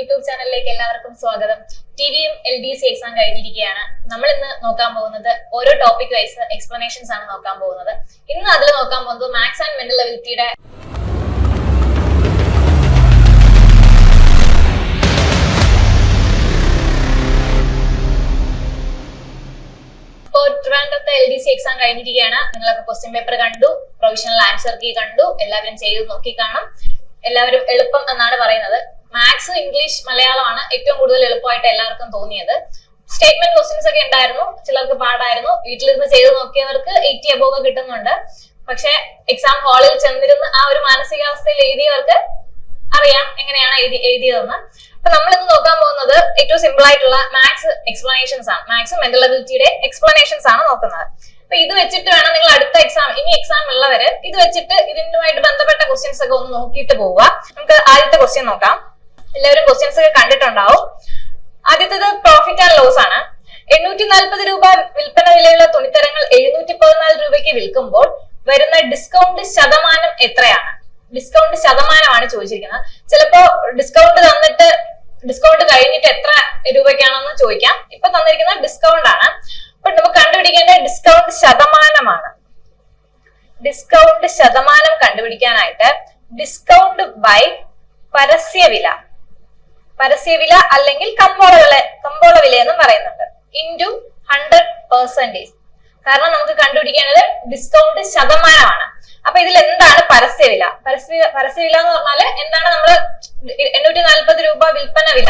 YouTube ചാനലിലേക്ക് എല്ലാവർക്കും സ്വാഗതം. ടിവിയും LDC എക്സാം കഴിഞ്ഞിരിക്കുകയാണ്. നമ്മൾ ഇന്ന് നോക്കാൻ പോകുന്നത് ഓരോ ടോപ്പിക് വൈസ് എക്സ്പ്ലനേഷൻസ് ആണ് നോക്കാൻ പോകുന്നത്. ഇന്ന് അതിൽ നോക്കാൻ പോകുന്നത് മാത്സ് ആൻഡ് മെന്റൽ എബിലിറ്റിയുടെ ട്രിവാൻഡ്രത്തെ LDC എക്സാം കഴിഞ്ഞിരിക്കുകയാണ്. നിങ്ങളൊക്കെ ക്വസ്റ്റ്യൻ പേപ്പർ കണ്ടു, പ്രൊവിഷണൽ ആൻസർ കീ കണ്ടു, എല്ലാവരും ചെയ്ത് നോക്കി കാണും. എല്ലാവരും എളുപ്പം എന്നാണ് പറയുന്നത്. മാത്സ്, ഇംഗ്ലീഷ്, മലയാളമാണ് ഏറ്റവും കൂടുതൽ എളുപ്പമായിട്ട് എല്ലാവർക്കും തോന്നിയത്. സ്റ്റേറ്റ്മെന്റ് ക്വസ്റ്റ്യൻസ് ഒക്കെ ഉണ്ടായിരുന്നു, ചിലർക്ക് പാടായിരുന്നു. വീട്ടിലിരുന്ന് ചെയ്ത് നോക്കിയവർക്ക് 80 above കിട്ടുന്നുണ്ട്. പക്ഷെ എക്സാം ഹാളിൽ ചെന്നിരുന്ന് ആ ഒരു മാനസികാവസ്ഥയിൽ എഴുതിയവർക്ക് അറിയാം എങ്ങനെയാണ് എഴുതിയതെന്ന്. അപ്പൊ നമ്മൾ ഇന്ന് നോക്കാൻ പോകുന്നത് ഏറ്റവും സിമ്പിൾ ആയിട്ടുള്ള മാത്സ് എക്സ്പ്ലനേഷൻസ് ആണ്. മാത്സും മെന്റൽ എബിലിറ്റിയുടെ എക്സ്പ്ലനേഷൻസ് ആണ് നോക്കുന്നത്. അപ്പൊ ഇത് വെച്ചിട്ട് വേണം നിങ്ങൾ അടുത്ത എക്സാം, ഇനി എക്സാം ഉള്ളവര് ഇത് വെച്ചിട്ട് ഇതിനുമായിട്ട് ബന്ധപ്പെട്ട ക്വസ്റ്റ്യൻസ് ഒക്കെ ഒന്ന് നോക്കിയിട്ട് പോവുക. നമുക്ക് ആദ്യത്തെ ക്വസ്റ്റ്യൻ നോക്കാം. എല്ലാവരും ക്വസ്റ്റ്യൻസ് ഒക്കെ കണ്ടിട്ടുണ്ടാവും. ആദ്യത്തേത് പ്രോഫിറ്റ് ആൻഡ് ലോസ് ആണ്. 840 രൂപ വിൽപ്പന വിലയുള്ള തുണിത്തരങ്ങൾ 714 രൂപയ്ക്ക് വിൽക്കുമ്പോൾ വരുന്ന ഡിസ്കൗണ്ട് ശതമാനം എത്രയാണ്? ഡിസ്കൗണ്ട് ശതമാനമാണ് ചോദിച്ചിരിക്കുന്നത്. ചിലപ്പോ ഡിസ്കൗണ്ട് തന്നിട്ട് ഡിസ്കൗണ്ട് കഴിഞ്ഞിട്ട് എത്ര രൂപയ്ക്കാണെന്ന് ചോദിക്കാം. ഇപ്പൊ തന്നിരിക്കുന്ന ഡിസ്കൗണ്ട് ആണ്. അപ്പൊ നമുക്ക് കണ്ടുപിടിക്കേണ്ട ഡിസ്കൗണ്ട് ശതമാനമാണ്. ഡിസ്കൗണ്ട് ശതമാനം കണ്ടുപിടിക്കാനായിട്ട് ഡിസ്കൗണ്ട് ബൈ പരസ്യവില, പരസ്യവില അല്ലെങ്കിൽ കമ്പോള വില എന്നും പറയുന്നുണ്ട്, ഇൻറ്റു 100%. കാരണം നമുക്ക് കണ്ടുപിടിക്കേണ്ടത് ഡിസ്കൗണ്ട് ശതമാനമാണ്. അപ്പൊ ഇതിൽ എന്താണ് പരസ്യവില? പരസ്യവില എന്ന് പറഞ്ഞാല് എന്താണ്? നമ്മള് 840 രൂപ വിൽപ്പന വില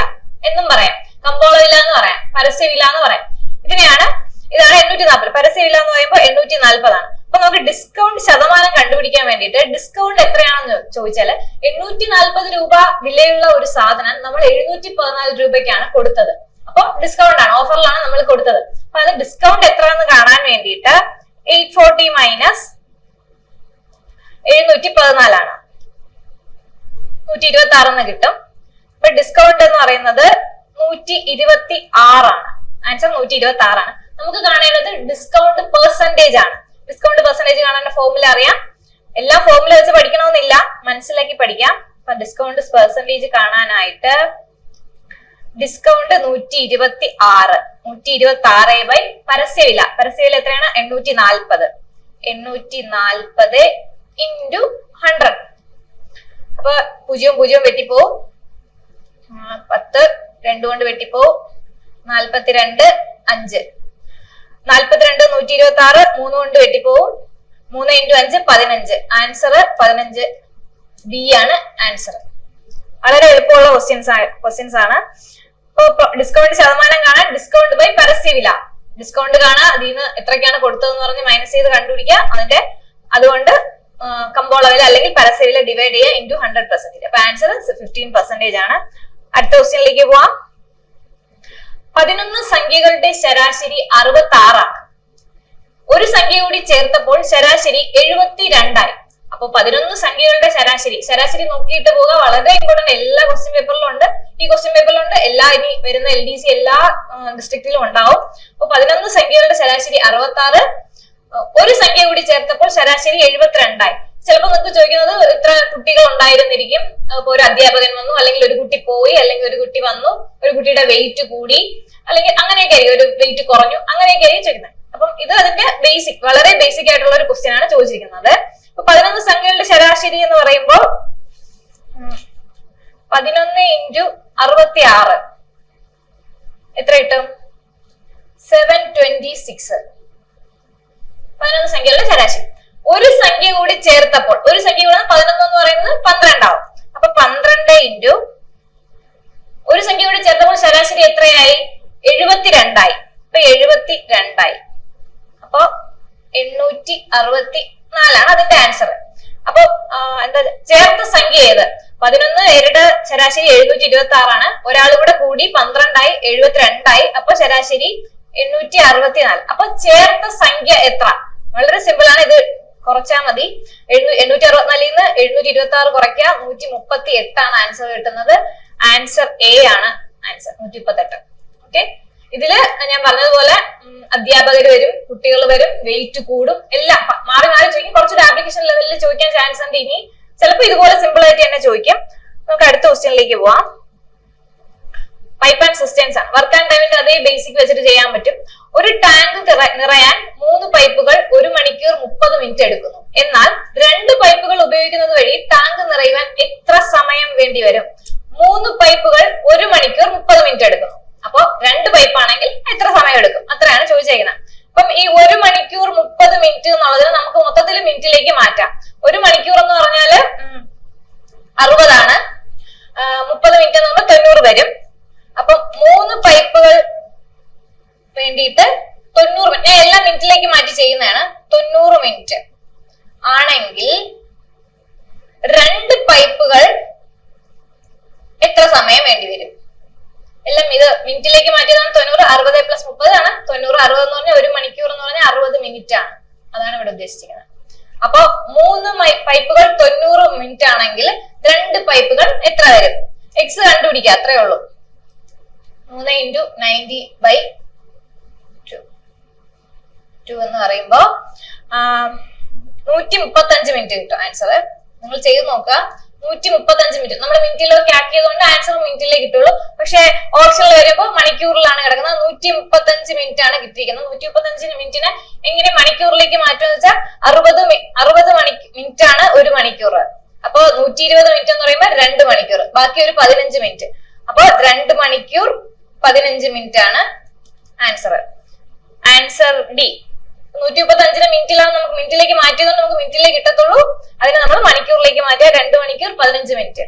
എന്നും പറയാം, കമ്പോള വില എന്ന് പറയാം, പരസ്യവില എന്ന് പറയാം. ഇതാണ് 840. പരസ്യവില എന്ന് പറയുമ്പോൾ 840 ആണ്. അപ്പൊ നമുക്ക് ഡിസ്കൗണ്ട് ശതമാനം കണ്ടുപിടിക്കാൻ വേണ്ടിയിട്ട് ഡിസ്കൗണ്ട് എത്രയാണെന്ന് ചോദിച്ചാല് 840 രൂപ വിലയുള്ള ഒരു സാധനം നമ്മൾ 714 രൂപയ്ക്കാണ് കൊടുത്തത്. അപ്പൊ ഡിസ്കൗണ്ട് ആണ്, ഓഫറിലാണ് നമ്മൾ കൊടുത്തത്. അപ്പൊ അത് ഡിസ്കൗണ്ട് എത്രയെന്ന് കാണാൻ വേണ്ടിയിട്ട് 840 മൈനസ് 714 ആണ്, 126 എന്ന് കിട്ടും. അപ്പൊ ഡിസ്കൗണ്ട് എന്ന് പറയുന്നത് 126 ആണ്. ആൻസർ 126 ആണ്. നമുക്ക് കാണേണ്ടത് ഡിസ്കൗണ്ട് പെർസെന്റേജ് ആണ്. ഡിസ്കൗണ്ട് പെർസെന്റേജ് കാണാൻ ഫോർമുല അറിയാം. എല്ലാ ഫോർമുല വെച്ച് പഠിക്കണമെന്നില്ല, മനസ്സിലാക്കി പഠിക്കാം. അപ്പൊ ഡിസ്കൗണ്ട് പെർസെന്റേജ് കാണാനായിട്ട് ഡിസ്കൗണ്ട് 126, 126 ബൈ പരസ്യവില. പരസ്യവില എത്രയാണ്? 840. 840 ഇൻറ്റു 100. അപ്പൊ 0 വെട്ടിപ്പോവും, 10 2 കൊണ്ട് വെട്ടിപ്പോവും, 42 5. 42 126 3 കൊണ്ട് വെട്ടിപ്പോവും, 3 ഇൻറ്റു 5 15. ആൻസർ 15. ബി ആണ് ആൻസർ. വളരെ എളുപ്പമുള്ള ക്വസ്റ്റ്യൻസ് ആണ്. ഇപ്പൊ ഡിസ്കൗണ്ട് ശതമാനം കാണാൻ ഡിസ്കൗണ്ട് ബൈ പരസ്യവില, ഡിസ്കൗണ്ട് കാണാൻ അതിൽ നിന്ന് എത്രയ്ക്കാണ് കൊടുത്തതെന്ന് പറഞ്ഞ് മൈനസ് ചെയ്ത് കണ്ടുപിടിക്കുക. അതുകൊണ്ട് കമ്പോള വില അല്ലെങ്കിൽ പരസ്യവില ഡിവൈഡ് ചെയ്യുക ഇൻറ്റു 100%. അപ്പൊ ആൻസർ 15% ആണ്. അടുത്ത ക്വസ്റ്റ്യനിലേക്ക് പോവാം. 11 സംഖ്യകളുടെ ശരാശരി 66 ആണ്. ഒരു സംഖ്യ കൂടി ചേർത്തപ്പോൾ ശരാശരി 72 ആയി. അപ്പൊ 11 സംഖ്യകളുടെ ശരാശരി നോക്കിയിട്ട് പോവുക. വളരെ ഇമ്പോർട്ടന്റ്. എല്ലാ ക്വസ്റ്റ്യൻ പേപ്പറിലും ഉണ്ട്, ഈ ക്വസ്റ്റ്യൻ പേപ്പറിലും ഉണ്ട്, ഇനി വരുന്ന LDC എല്ലാ ഡിസ്ട്രിക്റ്റിലും ഉണ്ടാവും. അപ്പൊ 11 സംഖ്യകളുടെ ശരാശരി 66, ഒരു സംഖ്യ കൂടി ചേർത്തപ്പോൾ ശരാശരി 72 ആയി. ചിലപ്പോൾ നിങ്ങൾക്ക് ചോദിക്കുന്നത് ഇത്ര കുട്ടികൾ ഉണ്ടായിരുന്നിരിക്കും. ഇപ്പൊ ഒരു അധ്യാപകൻ വന്നു, അല്ലെങ്കിൽ ഒരു കുട്ടി പോയി, അല്ലെങ്കിൽ ഒരു കുട്ടി വന്നു, ഒരു കുട്ടിയുടെ വെയിറ്റ് കൂടി, അല്ലെങ്കിൽ അങ്ങനെയൊക്കെ ആയിരിക്കും, ഒരു വെയിറ്റ് കുറഞ്ഞു, അങ്ങനെയൊക്കെ ആയിരിക്കും ചോദിക്കുന്നത്. അപ്പം ഇത് അതിന്റെ വളരെ ബേസിക് ആയിട്ടുള്ള ഒരു ക്വസ്റ്റ്യൻ ആണ് ചോദിച്ചിരിക്കുന്നത്. അപ്പൊ 11 സംഖ്യകളുടെ ശരാശരി എന്ന് പറയുമ്പോൾ 11 ഇൻറ്റു 66 എത്ര കിട്ടും? 726. 11 സംഖ്യകളുടെ ശരാശരി. ഒരു സംഖ്യ കൂടി ചേർത്തപ്പോൾ, ഒരു സംഖ്യ കൂടെ 11 എന്ന് പറയുന്നത് 12 ആവും. അപ്പൊ 12 ഇൻറ്റു ഒരു സംഖ്യ കൂടി ചേർത്തപ്പോൾ ശരാശരി എത്രയായി? 72 ആയി. അപ്പൊ 72 ആയി. അപ്പൊ 864 ആണ് അതിന്റെ ആൻസർ. അപ്പൊ എന്താ ചേർത്ത സംഖ്യ ഏത്? 11 പേരുടെ ശരാശരി 726 ആണ്. ഒരാൾ കൂടെ കൂടി 12 ആയി, 72 ആയി. അപ്പൊ ശരാശരി 864. അപ്പൊ ചേർത്ത സംഖ്യ എത്ര? വളരെ സിമ്പിൾ ആണ്. ഇത് കുറച്ചാൽ മതി. 864 നിന്ന് 726 കുറയ്ക്കുക, 138 ആണ് ആൻസർ കിട്ടുന്നത്. ആൻസർ എ ആണ് ആൻസർ, 138. ഓക്കെ. ഇതില് ഞാൻ പറഞ്ഞതുപോലെ അധ്യാപകർ വരും, കുട്ടികൾ വരും, വെയിറ്റ് കൂടും, എല്ലാം മാറി ചോദിക്കും. കുറച്ചൊരു ആപ്ലിക്കേഷൻ ലെവലിൽ ചോദിക്കാൻ ചാൻസ് ഉണ്ട്. ഇനി ചിലപ്പോൾ ഇതുപോലെ സിമ്പിൾ ആയിട്ട് തന്നെ ചോദിക്കും. നമുക്ക് അടുത്ത ക്വസ്റ്റ്യനിലേക്ക് പോവാം. പൈപ്പ് ആൻഡ് സിസ്റ്റേൺസ് ആണ്. വർക്ക് ആൻഡ് ടൈമിന്റെ അതേ ബേസിക് വെച്ചിട്ട് ചെയ്യാൻ പറ്റും. ഒരു ടാങ്ക് നിറയാൻ 3 പൈപ്പുകൾ 1 മണിക്കൂർ 30 മിനിറ്റ് എടുക്കുന്നു. എന്നാൽ 2 പൈപ്പുകൾ ഉപയോഗിക്കുന്നത് വഴി ടാങ്ക് നിറയുവാൻ എത്ര സമയം വേണ്ടി വരും? 3 പൈപ്പുകൾ 1 മണിക്കൂർ 30 മിനിറ്റ് എടുക്കുന്നു. അപ്പൊ 2 പൈപ്പ് ആണെങ്കിൽ എത്ര സമയം എടുക്കും? അത്രയാണ് ചോദിച്ചേക്കുന്നത്. അപ്പം ഈ 1 മണിക്കൂർ 30 മിനിറ്റ് എന്നുള്ളതിന് നമുക്ക് മൊത്തത്തിൽ മിനിറ്റിലേക്ക് മാറ്റാം. 1 മണിക്കൂർ എന്ന് പറഞ്ഞാല് 60 ആണ്, 30 മിനിറ്റ് എന്ന് പറഞ്ഞാൽ 90 വരും. അപ്പൊ 3 പൈപ്പുകൾ വേണ്ടിയിട്ട് 90 മിനിറ്റ്, ഞാൻ എല്ലാം മിനിറ്റിലേക്ക് മാറ്റി ചെയ്യുന്നതാണ്. 90 മിനിറ്റ് ആണെങ്കിൽ 2 പൈപ്പുകൾ എത്ര സമയം വേണ്ടി വരും? എല്ലാം ഇത് മിനിറ്റിലേക്ക് മാറ്റിയതാണ്. 90 60 + 30 ആണ്. 90 60 എന്ന് പറഞ്ഞാൽ 1 മണിക്കൂർ എന്ന് പറഞ്ഞാൽ 60 മിനിറ്റ് ആണ്. അതാണ് ഇവിടെ ഉദ്ദേശിക്കുന്നത്. അപ്പൊ 3 പൈപ്പുകൾ 90 മിനിറ്റ് ആണെങ്കിൽ 2 പൈപ്പുകൾ എത്ര വരും? എക്സ് കണ്ടുപിടിക്കുക, അത്രേ ഉള്ളൂ. 3 × 90/2 എന്ന് പറയുമ്പോ 135 മിനിറ്റ് കിട്ടും ആൻസർ. നിങ്ങൾ ചെയ്ത് നോക്കുക. 135 മിനിറ്റ് നമ്മൾ മിനിറ്റിലേക്ക് ആക്കിയതുകൊണ്ട് ആൻസർ മിനിറ്റിലേ കിട്ടുള്ളൂ. പക്ഷെ ഓപ്ഷനിൽ വരുമ്പോൾ മണിക്കൂറിലാണ് കിടക്കുന്നത്. 135 മിനിറ്റ് ആണ് കിട്ടിയിരിക്കുന്നത്. 135 മിനിറ്റിനെ എങ്ങനെ മണിക്കൂറിലേക്ക് മാറ്റുമെന്ന് വെച്ചാൽ 60 മിനിറ്റ് ആണ് 1 മണിക്കൂർ. അപ്പൊ 120 മിനിറ്റ് എന്ന് പറയുമ്പോൾ 2 മണിക്കൂർ, ബാക്കി ഒരു 15 മിനിറ്റ്. അപ്പൊ 2 മണിക്കൂർ 15 മിനിറ്റ് ആണ് ആൻസർ. Answer D. 135 മിനിറ്റിലാണ് നമുക്ക് മിനിറ്റിലേക്ക് മാറ്റിയതുകൊണ്ട് നമുക്ക് മിനിറ്റിലേക്ക് കിട്ടത്തുള്ളൂ. അതിനെ നമ്മൾ മണിക്കൂറിലേക്ക് മാറ്റിയ 2 മണിക്കൂർ 15 മിനിറ്റ്.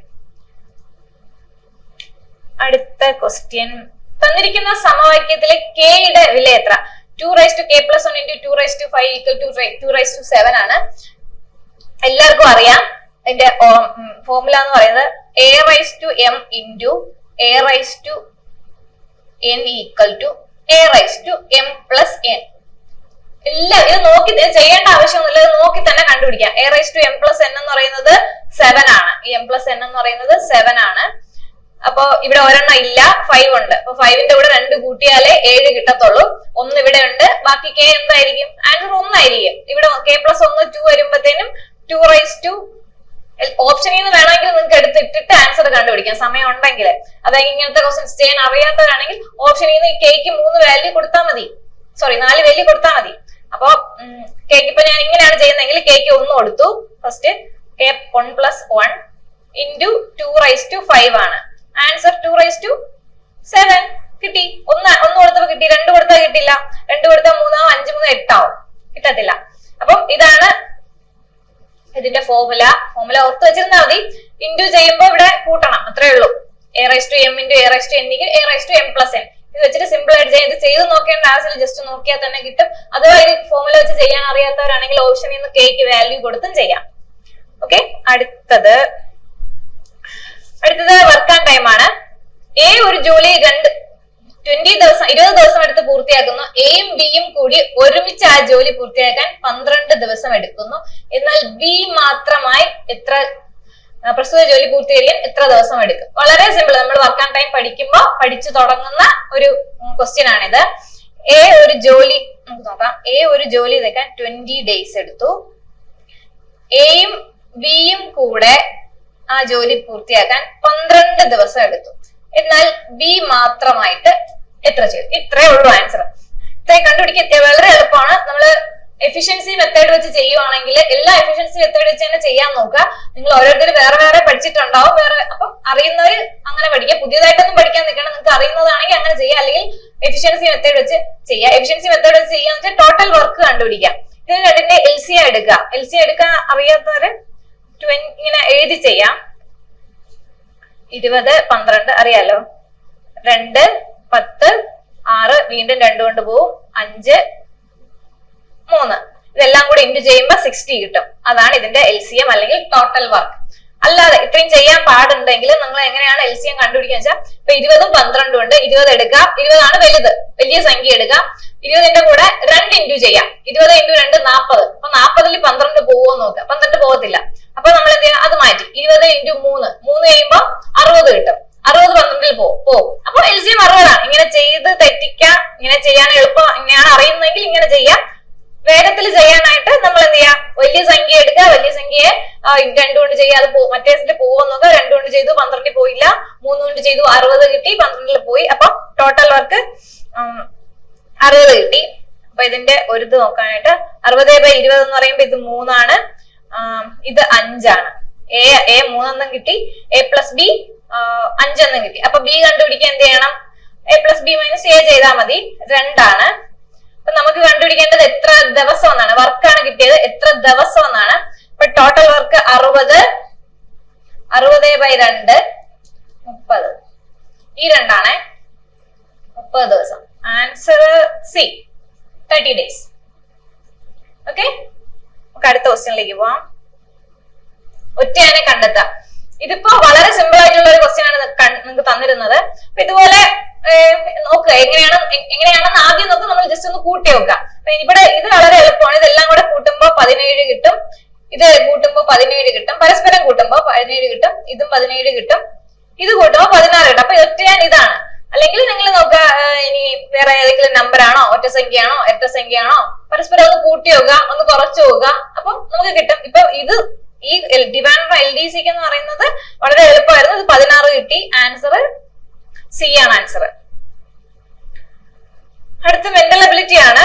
അടുത്ത ക്വസ്റ്റ്യൻ. തന്നിരിക്കുന്ന സമവാക്യത്തിലെ k യുടെ വില എത്ര? 2k+1 × 2^5 = 2^7 ആണ്. എല്ലാവർക്കും അറിയാം. അതിന്റെ ഫോർമുല എന്ന് പറയുന്നത് a⁻m × a⁻n = a⁻m+n. എല്ലാം ഇത് നോക്കി ചെയ്യേണ്ട ആവശ്യമൊന്നുമില്ല, ഇത് നോക്കി തന്നെ കണ്ടുപിടിക്കാം. a⁻m+n എന്ന് പറയുന്നത് 7 ആണ്. ഈ m+n എന്ന് പറയുന്നത് 7 ആണ്. അപ്പൊ ഇവിടെ ഒരെണ്ണം ഇല്ല, 5 ഉണ്ട്. അപ്പൊ 5ന്റെ കൂടെ 2 കൂട്ടിയാലേ 7 കിട്ടത്തുള്ളൂ. 1 ഇവിടെ ഉണ്ട്, ബാക്കി k എന്തായിരിക്കും? ആൻസർ 1 ആയിരിക്കും. ഇവിടെ k+1 2 വരുമ്പോഴത്തേനും 2 ഓപ്ഷനിൽ നിന്ന് വേണമെങ്കിൽ നിങ്ങൾക്ക് എടുത്തിട്ടിട്ട് ആൻസർ കണ്ടുപിടിക്കാം സമയം ഉണ്ടെങ്കിൽ. അതായത് ഇങ്ങനത്തെ ക്വസ്റ്റ്യൻസ് ചെയ്യാൻ അറിയാത്തവരാണെങ്കിൽ ഓപ്ഷനിൽ നിന്ന് kക്ക് 3 വാല്യൂ കൊടുത്താൽ മതി, 4 വാല്യൂ കൊടുത്താൽ മതി. അപ്പൊ kക്ക് ഇപ്പൊ ഞാൻ ഇങ്ങനെയാണ് ചെയ്യുന്നതെങ്കിൽ kക്ക് 1 കൊടുത്തു. ഫസ്റ്റ് k1 + 1 × 2^5 ആണ്. ആൻസർ 2^7 കിട്ടി. 1 കൊടുത്തപ്പോ കിട്ടി. 2 കൊടുത്താൽ കിട്ടില്ല. 2 കൊടുത്താൽ 3 ആവും, 5 3 8 ആവും, കിട്ടത്തില്ല. അപ്പം ഇതാണ് ഇതിന്റെ ഫോർമുല ഓർത്ത് വെച്ചിരുന്നാൽ മതി. ഇൻഡു ചെയ്യുമ്പോൾ ഇവിടെ കൂട്ടണം, അത്രേ ഉള്ളൂ. a⁻m × a⁻n = a⁻m+n. ഇത് വെച്ചിട്ട് സിമ്പിൾ ആയിട്ട് ഇത് ചെയ്ത് നോക്കേണ്ട ആവശ്യമില്ല, ജസ്റ്റ് നോക്കിയാൽ തന്നെ കിട്ടും. അഥവാ ഈ ഫോർമുല വെച്ച് ചെയ്യാൻ അറിയാത്തവരാണെങ്കിൽ ഓപ്ഷനിൽ നിന്ന് kക്ക് വാല്യൂ കൊടുത്തും ചെയ്യാം. ഓക്കെ, അടുത്തത് വർക്ക് ആൻഡ് ടൈം ആണ്. എ ഒരു ജോലി 20 ദിവസം എടുത്ത് പൂർത്തിയാക്കുന്നു. എയും ബിയും കൂടി ഒരുമിച്ച് ആ ജോലി പൂർത്തിയാക്കാൻ 12 ദിവസം എടുക്കുന്നു. എന്നാൽ ബി മാത്രമായി പ്രസ്തുത ജോലി പൂർത്തീകരിക്കാൻ എത്ര ദിവസം എടുക്കും? വളരെ സിമ്പിൾ. നമ്മൾ വർക്ക് ആൻഡ് ടൈം പഠിച്ചു തുടങ്ങുന്ന ഒരു ക്വസ്റ്റ്യൻ ആണിത്. എ ഒരു ജോലി നമുക്ക് നോക്കാം. എ ഒരു ജോലി എടുക്കാൻ 20 ഡേയ്സ് എടുത്തു. എയും ബിയും കൂടെ ആ ജോലി പൂർത്തിയാക്കാൻ 12 ദിവസം എടുത്തു. എന്നാൽ ബി മാത്രമായിട്ട് എത്ര ചെയ്തു? ഇത്രേ ഉള്ളൂ ആൻസർ. ഇത്രയും കണ്ടുപിടിക്കാൻ വളരെ എളുപ്പമാണ്. നമ്മള് എഫിഷ്യൻസി മെത്തേഡ് വെച്ച് ചെയ്യുവാണെങ്കിൽ എല്ലാ എഫിഷ്യൻസി മെത്തേഡ് വെച്ച് തന്നെ ചെയ്യാൻ നോക്കുക. നിങ്ങൾ ഓരോരുത്തർ വേറെ പഠിച്ചിട്ടുണ്ടാവും. അപ്പം അറിയുന്നവര് അങ്ങനെ പഠിക്കുക. പുതിയതായിട്ടൊന്നും പഠിക്കാൻ നിൽക്കണം. നിങ്ങൾക്ക് അറിയുന്നതാണെങ്കിൽ അങ്ങനെ ചെയ്യുക, അല്ലെങ്കിൽ എഫിഷ്യൻസി മെത്തേഡ് വെച്ച് ചെയ്യുക. എഫിഷ്യൻസി മെത്തേഡ് വെച്ച് ചെയ്യാന്ന് വെച്ചാൽ ടോട്ടൽ വർക്ക് കണ്ടുപിടിക്കുക. ഇത് രണ്ടിന്റെ LCM എടുക്കുക. LCM എടുക്കാൻ അറിയാത്തവര് ഇങ്ങനെ എഴുതി ചെയ്യാം. 20 12 അറിയാലോ. 2 10 6 വീണ്ടും 2 കൊണ്ട് പോവും. 5 3 ഇതെല്ലാം കൂടെ ഇൻറ്റു ചെയ്യുമ്പോൾ 60 കിട്ടും. അതാണ് ഇതിന്റെ LCM അല്ലെങ്കിൽ ടോട്ടൽ വർക്ക്. അല്ലാതെ ഇത്രയും ചെയ്യാൻ പാടുണ്ടെങ്കിൽ നിങ്ങൾ എങ്ങനെയാണ് LCM കണ്ടുപിടിക്കുക വെച്ചാൽ, ഇപ്പൊ 20ഉം 12ഉം ഉണ്ട്. 20 എടുക്കുക. 20 ആണ് വലിയ സംഖ്യ എടുക്കുക. 20ന്റെ കൂടെ 2 ഇൻറ്റു ചെയ്യാം. 20 × 2 40. അപ്പൊ 40ൽ 12 പോവോ നോക്കുക. 12 പോകത്തില്ല. അപ്പൊ നമ്മൾ എന്ത് ചെയ്യാം? അത് മാറ്റി 20 × 3 കഴിയുമ്പോ 60 കിട്ടും. 60 12ൽ പോവും. അപ്പൊ LCM 60 ആണ്. ഇങ്ങനെ ചെയ്ത് തെറ്റിക്കാം. ഇങ്ങനെ ചെയ്യാൻ എളുപ്പം. ഇങ്ങനെയാണ് അറിയുന്നെങ്കിൽ ഇങ്ങനെ ചെയ്യാം. വേഗത്തിൽ ചെയ്യാനായിട്ട് നമ്മൾ എന്ത് ചെയ്യാം, വലിയ സംഖ്യ എടുക്കുക, വലിയ സംഖ്യയെ 2 കൊണ്ട് ചെയ്യുക, അത് മറ്റേ പോവാൻ നോക്കുക. 2 കൊണ്ട് ചെയ്തു 12 പോയില്ല, 3 കൊണ്ട് ചെയ്തു 60 കിട്ടി, 12 പോയി. അപ്പൊ ടോട്ടൽ വർക്ക് 60 കിട്ടി. അപ്പൊ ഇതിന്റെ ഒരു ഇത് നോക്കാനായിട്ട് 60/20 എന്ന് പറയുമ്പോ ഇത് 3 ആണ്, ഇത് 5 ആണ്. എ 3 എന്നും കിട്ടി, A+B 5 എന്നും കിട്ടി. അപ്പൊ ബി കണ്ടുപിടിക്കാൻ എന്ത് ചെയ്യണം, A+B - A ചെയ്താൽ മതി. 2 ആണ്. അപ്പൊ നമുക്ക് കണ്ടുപിടിക്കേണ്ടത് എത്ര ദിവസം എന്നാണ്, വർക്കാണ് കിട്ടിയത്, എത്ര ദിവസം എന്നാണ്. അപ്പൊ ടോട്ടൽ വർക്ക് 60, 60/2 30, ഈ 2 ആണ് 30 ദിവസം. Answer C 30 days. ഓക്കെ, നമുക്ക് അടുത്ത ക്വസ്റ്റ്യനിലേക്ക് പോവാം. ഒറ്റയാനെ കണ്ടെത്താം. ഇതിപ്പോ വളരെ സിമ്പിൾ ആയിട്ടുള്ള ഒരു ക്വസ്റ്റ്യൻ ആണ് നിങ്ങൾക്ക് തന്നിരുന്നത്. അപ്പൊ ഇതുപോലെ നോക്കുക, എങ്ങനെയാണെന്ന് ആദ്യം നോക്കുക, നമ്മൾ ജസ്റ്റ് ഒന്ന് കൂട്ടി നോക്കുക. ഇവിടെ ഇത് വളരെ എളുപ്പമാണ്. ഇതെല്ലാം കൂടെ കൂട്ടുമ്പോ 17 കിട്ടും, ഇത് കൂട്ടുമ്പോ 17 കിട്ടും, പരസ്പരം കൂട്ടുമ്പോ 17 കിട്ടും, ഇതും 17 കിട്ടും, ഇത് കൂട്ടുമ്പോ 16 കിട്ടും. അപ്പൊ ഒറ്റയാൻ ഇതാണ്. അല്ലെങ്കിൽ നിങ്ങൾ നോക്കുക, ഇനി വേറെ ഏതെങ്കിലും നമ്പർ ആണോ, ഒറ്റ സംഖ്യയാണോ, ഇരട്ട സംഖ്യയാണോ, പരസ്പരം ഒന്ന് കൂട്ടി നോക്കുക, ഒന്ന് കുറച്ചു നോക്കുക, അപ്പൊ നമുക്ക് കിട്ടും. ഇപ്പൊ ഇത് ഈ ഡിവൈഡ് ബൈ LDC എന്ന് പറയുന്നത് വളരെ എളുപ്പമായിരുന്നു. ഇത് 16 കിട്ടി. ആൻസർ സി ആണ് ആൻസർ. അടുത്ത മെന്റൽ എബിലിറ്റി ആണ്,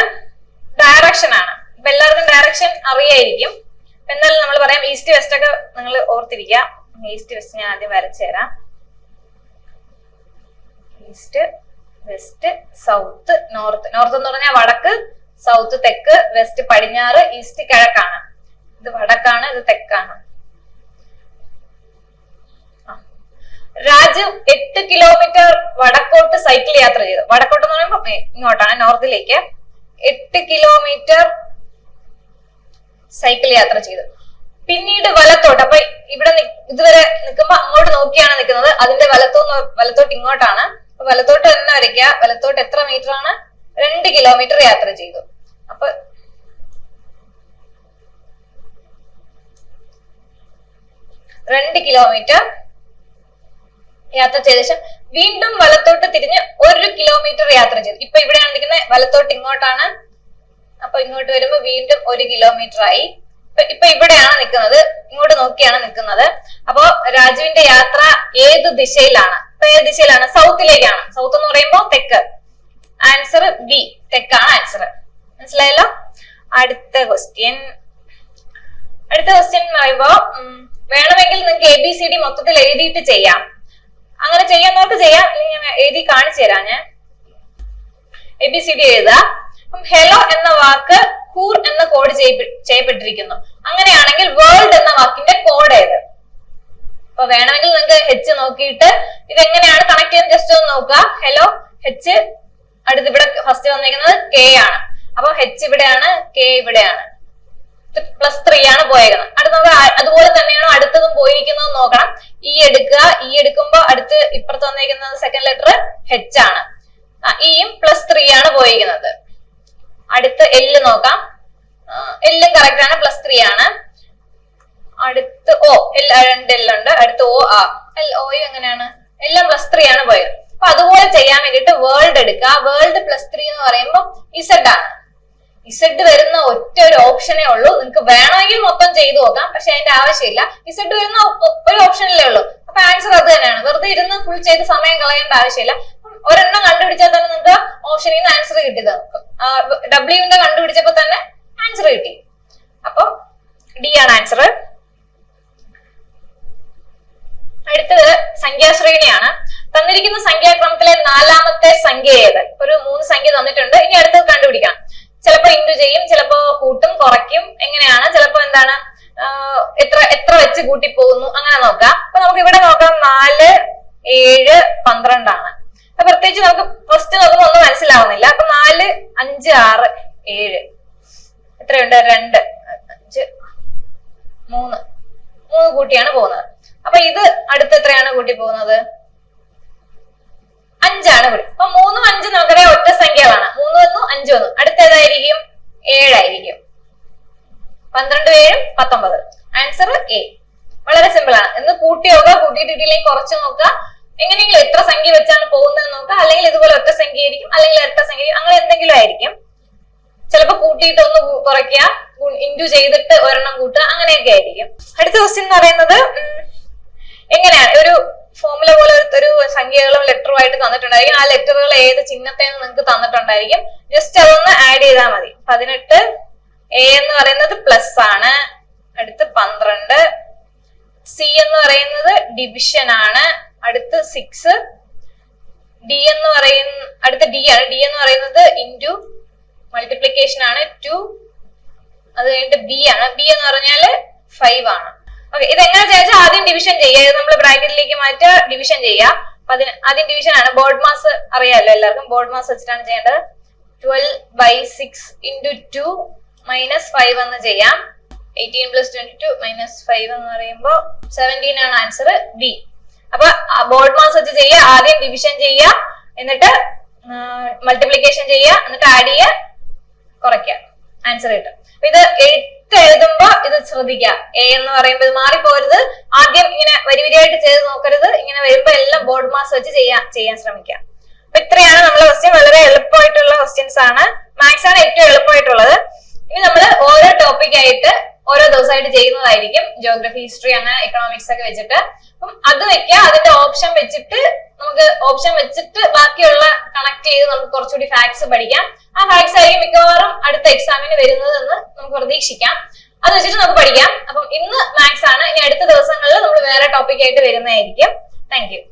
ഡയറക്ഷൻ ആണ്. ഇപ്പൊ എല്ലാവർക്കും ഡയറക്ഷൻ അറിയായിരിക്കും. എന്നാലും നമ്മൾ പറയാം, ഈസ്റ്റ് വെസ്റ്റ് ഒക്കെ നിങ്ങൾ ഓർത്തിരിക്കുക. ഈസ്റ്റ് വെസ്റ്റ് ഞാൻ ആദ്യം വരച്ചു തരാം. East west south north. North എന്ന് പറഞ്ഞാൽ വടക്ക്, സൗത്ത് തെക്ക്, വെസ്റ്റ് പടിഞ്ഞാറ്, ഈസ്റ്റ് കിഴക്കാണ്. ഇത് വടക്കാണ്, ഇത് തെക്കാണ്. രാജു 8 കിലോമീറ്റർ വടക്കോട്ട് സൈക്കിൾ യാത്ര ചെയ്തു. വടക്കോട്ട് എന്ന് പറയുമ്പോ ഇങ്ങോട്ടാണ്, നോർത്തിലേക്ക്. 8 കിലോമീറ്റർ സൈക്കിൾ യാത്ര ചെയ്തു. പിന്നീട് വലത്തോട്ട്, അപ്പൊ ഇവിടെ ഇതുവരെ നിൽക്കുമ്പോ അങ്ങോട്ട് നോക്കിയാണ് നിൽക്കുന്നത്. അതിന്റെ വലത്തോട്ട് ഇങ്ങോട്ടാണ്. അപ്പൊ വലത്തോട്ട് തന്നെ വരയ്ക്കുക. വലത്തോട്ട് എത്ര മീറ്റർ ആണ്? 2 കിലോമീറ്റർ യാത്ര ചെയ്തു. അപ്പൊ 2 കിലോമീറ്റർ യാത്ര ചെയ്ത ശേഷം വീണ്ടും വലത്തോട്ട് തിരിഞ്ഞ് 1 കിലോമീറ്റർ യാത്ര ചെയ്തു. ഇപ്പൊ ഇവിടെയാണ് നിൽക്കുന്നത്, വലത്തോട്ട് ഇങ്ങോട്ടാണ്. അപ്പൊ ഇങ്ങോട്ട് വരുമ്പോ വീണ്ടും 1 കിലോമീറ്റർ ആയി. ഇപ്പൊ ഇവിടെയാണ് നിൽക്കുന്നത്, ഇങ്ങോട്ട് നോക്കിയാണ് നിൽക്കുന്നത്. അപ്പോ രാജുവിന്റെ യാത്ര ഏത് ദിശയിലാണ്? ഇപ്പൊ ഏത് ദിശയിലാണ്? സൗത്തിലേക്കാണ്. സൗത്ത് എന്ന് പറയുമ്പോ തെക്ക്. ആൻസർ ബി, തെക്കാണ് ആൻസർ. മനസ്സിലായല്ലോ? അടുത്ത ക്വസ്റ്റ്യൻ എന്ന് പറയുമ്പോ വേണമെങ്കിൽ നിങ്ങൾക്ക് ABCD മൊത്തത്തിൽ എഴുതിയിട്ട് ചെയ്യാം. അങ്ങനെ ചെയ്യാന്നവർക്ക് ചെയ്യാം, അല്ലെങ്കിൽ ഞാൻ എഴുതി കാണിച്ചു തരാം. ഞാൻ ABCD എഴുതുക. ഹെലോ എന്ന വാക്ക് കൂർ എന്ന കോഡ് ചെയ്യപ്പെട്ടിരിക്കുന്നു. അങ്ങനെയാണെങ്കിൽ വേൾഡ് എന്ന വാക്കിന്റെ കോഡ് ഏത്? അപ്പൊ വേണമെങ്കിൽ നിങ്ങൾക്ക് H നോക്കിയിട്ട് ഇതെങ്ങനെയാണ് കണക്ട് ചെയ്യുന്നത് ജസ്റ്റ് ഒന്ന് നോക്കുക. ഹെലോ H, അടുത്ത് ഇവിടെ ഫസ്റ്റ് വന്നിരിക്കുന്നത് K ആണ്. അപ്പൊ H ഇവിടെയാണ്, K ഇവിടെയാണ്. +3 ആണ് പോയേക്കുന്നത്. അടുത്ത് നമുക്ക് അതുപോലെ തന്നെയാണോ അടുത്തതും പോയിരിക്കുന്നത് നോക്കണം. E എടുക്കുക. E എടുക്കുമ്പോ അടുത്ത് ഇപ്പുറത്ത് വന്നിരിക്കുന്നത് സെക്കൻഡ് ലെറ്റർ H ആണ്. ഇയും +3 ആണ് പോയിരിക്കുന്നത്. അടുത്ത് L നോക്കാം. എല്ലും കറക്റ്റ് ആണ്, +3 ആണ്. അടുത്ത് O, 2 L ഉണ്ട്. അടുത്ത് O, ഓയും എങ്ങനെയാണ്? എല്ലാം +3 ആണ് പോയത്. അപ്പൊ അതുപോലെ ചെയ്യാൻ വേണ്ടിട്ട് വേൾഡ് എടുക്കുക. വേൾഡ് +3 എന്ന് പറയുമ്പോൾ Z ആണ്. Z വരുന്ന ഒറ്റ ഒരു ഓപ്ഷനേ ഉള്ളൂ. നിങ്ങൾക്ക് വേണമെങ്കിൽ മൊത്തം ചെയ്തു നോക്കാം, പക്ഷെ അതിന്റെ ആവശ്യമില്ല. Z വരുന്ന ഒരു ഓപ്ഷനല്ലേ ഉള്ളൂ. അപ്പൊ ആൻസർ അത് തന്നെയാണ്. വെറുതെ ഇരുന്ന് ഫുൾ ചെയ്ത് സമയം കളയേണ്ട ആവശ്യമില്ല. ഒരെണ്ണം കണ്ടുപിടിച്ചാൽ തന്നെ നിങ്ങൾക്ക് ഓപ്ഷനിൽ നിന്ന് ആൻസർ കിട്ടിയത്. W കണ്ടുപിടിച്ചപ്പോ തന്നെ ആൻസർ കിട്ടി. അപ്പൊ ഡി ആണ് ആൻസർ. അടുത്തത് സംഖ്യാശ്രേണിയാണ്. തന്നിരിക്കുന്ന സംഖ്യാക്രമത്തിലെ 4ാമത്തെ സംഖ്യ ഏത്? ഒരു 3 സംഖ്യ തന്നിട്ടുണ്ട്. ഇനി അടുത്തത് കണ്ടുപിടിക്കാം. ചിലപ്പോ ഇൻറ്റു ചെയ്യും, ചിലപ്പോ കൂട്ടും, കുറയ്ക്കും, എങ്ങനെയാണ്, ചിലപ്പോ എന്താണ് എത്ര വെച്ച് കൂട്ടി പോകുന്നു, അങ്ങനെ നോക്കാം. അപ്പൊ നമുക്ക് ഇവിടെ നോക്കാം. 4, 7, 12 ആണ്. അപ്പൊ പ്രത്യേകിച്ച് നമുക്ക് ഫസ്റ്റ് നോക്കുമ്പോൾ ഒന്നും മനസ്സിലാവുന്നില്ല. അപ്പൊ 4, 5, 6, 7 എത്രയുണ്ട്? 2, 5, 3 കൂട്ടിയാണ് പോകുന്നത്. അപ്പൊ ഇത് അടുത്ത് എത്രയാണ് കൂട്ടി പോകുന്നത്? 5 ആണ് കൂടി. അപ്പൊ 3ഉം 5ഉം നമുക്കറിയാം ഒറ്റ സംഖ്യകളാണ്. 3 വന്നു, 5 വന്നു. അടുത്തേതായിരിക്കും? 7 ആയിരിക്കും. 12, 7, 19. Answer A. വളരെ സിമ്പിൾ ആണ്. എന്ന് കൂട്ടി നോക്കുക, കൂട്ടിയിട്ടില്ലെങ്കിൽ കുറച്ച് നോക്കുക. എങ്ങനെയെങ്കിലും എത്ര സംഖ്യ വെച്ചാണ് പോകുന്നത് നോക്കുക. അല്ലെങ്കിൽ ഇതുപോലെ ഒറ്റ സംഖ്യ ആയിരിക്കും, അല്ലെങ്കിൽ ഇരട്ട സംഖ്യ, അങ്ങനെ എന്തെങ്കിലും ആയിരിക്കും. ചിലപ്പോ കൂട്ടിയിട്ട് ഒന്ന് കുറയ്ക്കുക, ഇൻറ്റു ചെയ്തിട്ട് ഒരെണ്ണം കൂട്ടുക, അങ്ങനെയൊക്കെ ആയിരിക്കും. അടുത്ത ക്വസ്റ്റ്യൻ എന്ന് പറയുന്നത് എങ്ങനെയാണ് ഒരു ഫോമുല പോലെ ഒരു സംഖ്യകളും ലെറ്ററും ആയിട്ട് തന്നിട്ടുണ്ടായിരിക്കും. ആ ലെറ്ററുകൾ ഏത് ചിഹ്നത്തെന്ന് നിങ്ങൾക്ക് തന്നിട്ടുണ്ടായിരിക്കും. ജസ്റ്റ് അതൊന്ന് ആഡ് ചെയ്താൽ മതി. 18 എ എന്ന് പറയുന്നത് പ്ലസ് ആണ്. അടുത്ത് 12 സി എന്ന് പറയുന്നത് ഡിവിഷൻ ആണ്. അടുത്ത് 6 ഡി എന്ന് പറയുന്ന അടുത്ത ഡി ആണ്. ഡി എന്ന് പറയുന്നത് ഇൻറ്റു മൾട്ടിപ്ലിക്കേഷൻ ആണ്. 2 അത് കഴിഞ്ഞിട്ട് ബി ആണ്. ബി എന്ന് പറഞ്ഞാല് 5 ആണ്. ഓക്കെ, ഇതെങ്ങനെ ചോദിച്ചാൽ ആദ്യം ഡിവിഷൻ ചെയ്യുക. ഇത് നമ്മൾ ബ്രാക്കറ്റിലേക്ക് മാറ്റുക, ഡിവിഷൻ ചെയ്യുക. ആദ്യം ഡിവിഷൻ ആണ്. ബോർഡ് മാസ് അറിയാമല്ലോ എല്ലാവർക്കും. ബോർഡ് മാസ് വെച്ചിട്ടാണ് ചെയ്യേണ്ടത്. 12/6 ഇൻറ്റു 2 മൈനസ് 5 എന്ന് ചെയ്യാം. 18 + 22 - 5 എന്ന് പറയുമ്പോൾ 17 ആണ് ആൻസർ ബി. അപ്പൊ ബോർഡ് മാസ് വെച്ച് ചെയ്യുക, ആദ്യം ഡിവിഷൻ ചെയ്യുക, എന്നിട്ട് മൾട്ടിപ്ലിക്കേഷൻ ചെയ്യുക, എന്നിട്ട് ആഡ് ചെയ്യുക, കുറയ്ക്കുക, ആൻസർ കിട്ടും. ഇത് എഴുതുമ്പോ ഇത് ശ്രദ്ധിക്കുക. എ എന്ന് പറയുമ്പോൾ ഇത് മാറിപ്പോരുത്. ആദ്യം ഇങ്ങനെ വരിവരിയായിട്ട് ചെയ്ത് നോക്കരുത്. ഇങ്ങനെ വരുമ്പോ എല്ലാം ബോർഡ് മാസ് വെച്ച് ചെയ്യാൻ ശ്രമിക്കുക. അപ്പൊ ഇത്രയാണ് നമ്മളെ ക്വസ്റ്റ്യൻ. വളരെ എളുപ്പമായിട്ടുള്ള ക്വസ്റ്റ്യൻസ് ആണ്. മാത്സ് ആണ് ഏറ്റവും എളുപ്പമായിട്ടുള്ളത്. ഇനി നമ്മൾ ഓരോ ടോപ്പിക് ആയിട്ട് ഓരോ ദിവസമായിട്ട് ചെയ്യുന്നതായിരിക്കും. ജിയോഗ്രഫി, ഹിസ്റ്ററി, അങ്ങനെ എക്കണോമിക്സ് ഒക്കെ വെച്ചിട്ട്. അപ്പം അത് വെക്കുക. അതിന്റെ ഓപ്ഷൻ വെച്ചിട്ട് ബാക്കിയുള്ള കണക്ട് ചെയ്ത് നമുക്ക് കുറച്ചുകൂടി ഫാക്ട്സ് പഠിക്കാം. ആ ഫാക്ട്സ് ആയിരിക്കും മിക്കവാറും അടുത്ത എക്സാമിന് വരുന്നതെന്ന് നമുക്ക് പ്രതീക്ഷിക്കാം. അത് വെച്ചിട്ട് നമുക്ക് പഠിക്കാം. അപ്പം ഇന്ന് മാത്സ് ആണ്. ഇനി അടുത്ത ദിവസങ്ങളിൽ നമ്മൾ വേറെ ടോപ്പിക് ആയിട്ട് വരുന്നതായിരിക്കും. Thank you.